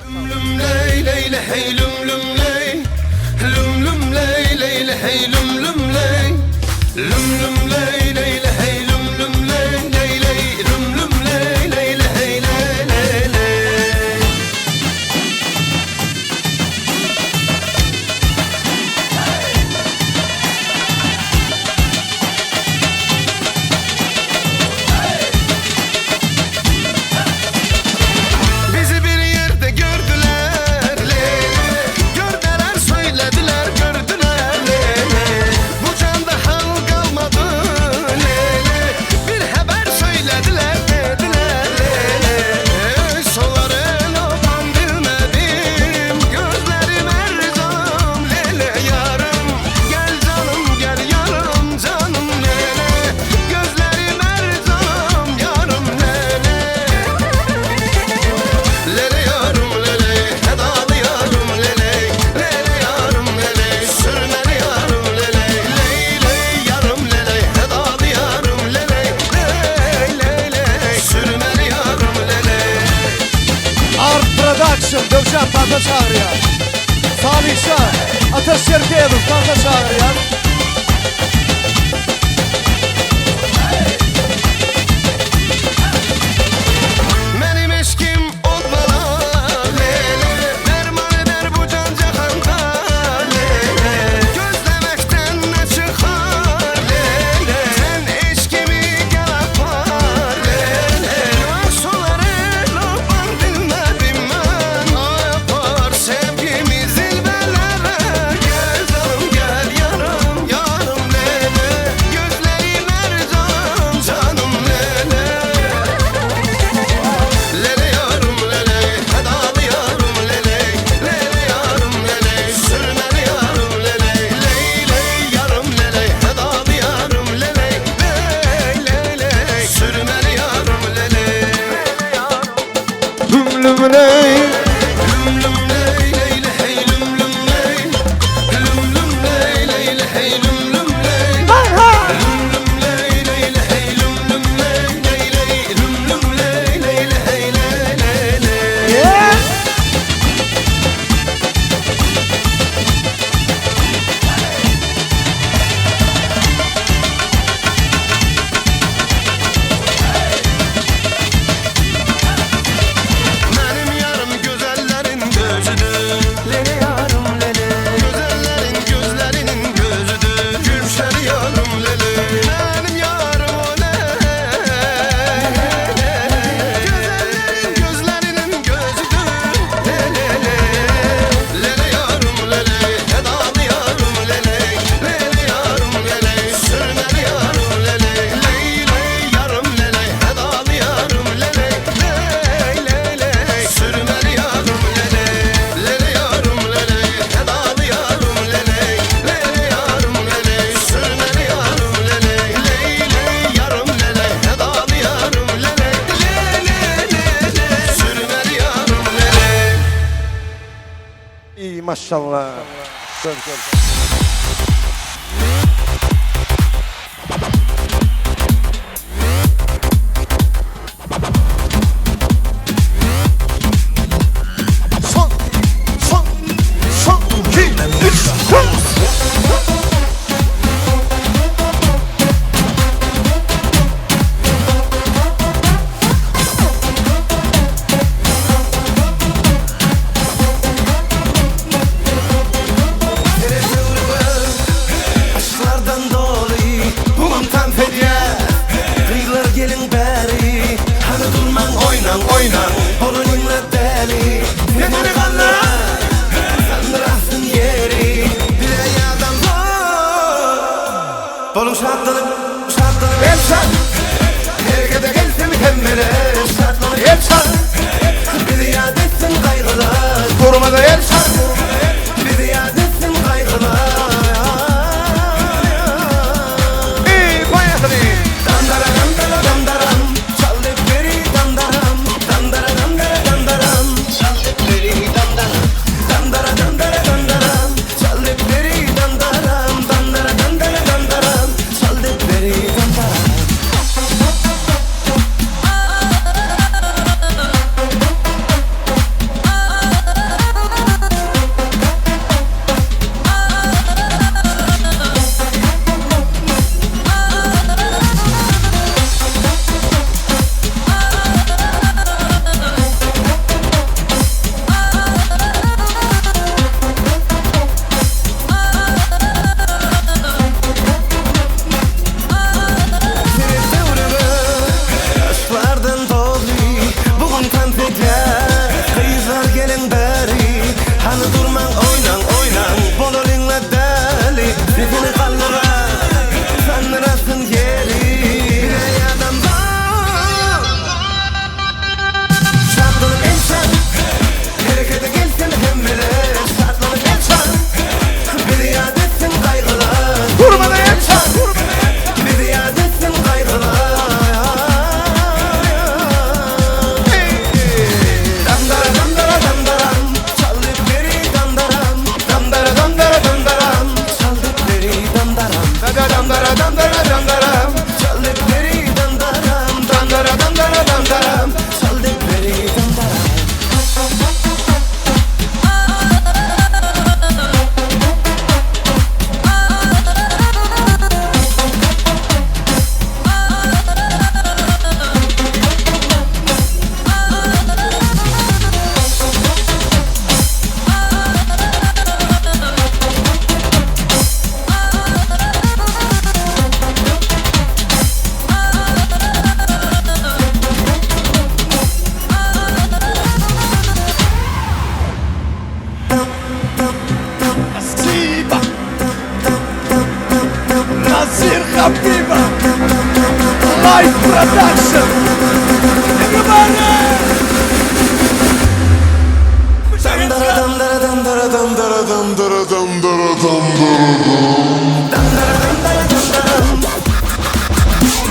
Lüm ley ley ley hey lüm lüm ley. Lüm lüm ley ley ley hey lüm lüm ley. Lüm lüm ley ley ley hey lüm lüm ley ley ley. Lüm lüm ley ley ley hey ley ley ley. Bizi bir yerde gördüler lele. Gördüler söylediler gördüler lele. Bu canda hal kalmadı lele. Bir haber söylediler dediler lele. Soların oban bilmedim. Gözlerim erzam lele yarım. Gel canım gel yarım canım lele. Gözlerim erzam yarım lele. Lele yarım lele, hedalı yarım lele. Lele yarım lele, sürmeli yarım lele. Ley ley yarım lele, hedalı yarım lele. Ley ley ley, sürmeli yarım lele. Art Production Dövşen Parta çağırıyor. Salih Şah, Ateş Şerkeyev'in Parta çağırıyor. Benim eşkim olmalı lele. Derman eder bu can cahanda lele. Gözlemekten ne çıkar lele. Sen eşkimi gel apar lele. Soları lopan bilmedim ben. Yapar sevgimi zilvelere. Gel canım gel yarım yarım lele. Gözlerim erzam canım lele. Lele yarım lele, hedalı yarım lele. Lele yarım lele, sürmeli yarım lele. Ley ley yarım lele, hedalı yarım lele. Ley ley ley, sürmeli yarım lele. Lüm lüm ley. Lüm lüm ley ley ley hey lüm lüm ley. Lüm lüm ley ley ley hey lüm lüm ley. Lüm lüm ley ley ley hey lüm lüm ley ley ley. Lüm lüm ley ley ley hey ley ley ley. Benim yarım güzellerin gözüdür. Lele yarım lele. Güzellerin gözlerinin gözüdür. Gülşen yarım lele. Benim yarım o lele. Güzellerin gözlerinin gözüdür. Lele lele yarım lele. Hedalı yarım lele. Lele yarım lele. Sürmeli yarım lele. Ley ley yarım lele. Hedalı yarım lele. Ley ley ley. Sürmeli yarım lele. Lele yarım lele. Hedalı yarım lele. Lele yarım lele. Sürmeli yarım lele. Ley ley yarım lele. Hedalı yarım lele. Lele sürmeli yarım lele. İyi maşallah. Gör gör. Son, son, son, 2, 3, son. Eres Uruguay. Production. Everybody.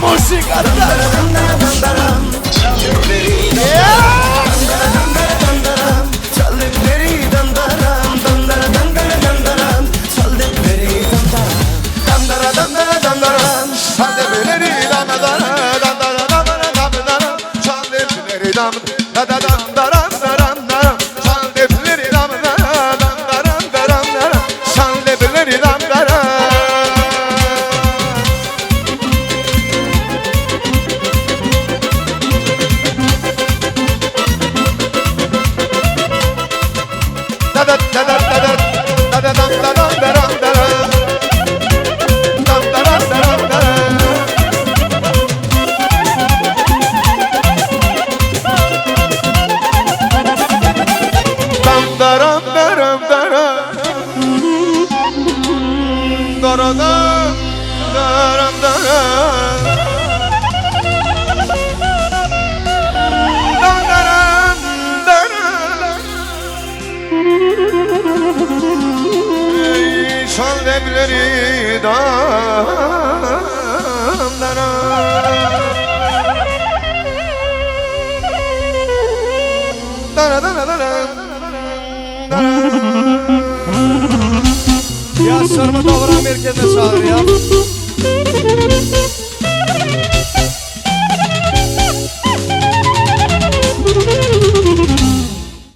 Música. Şallemleri damdara dara dara dara Ya sarma davran merkezine çağır ya.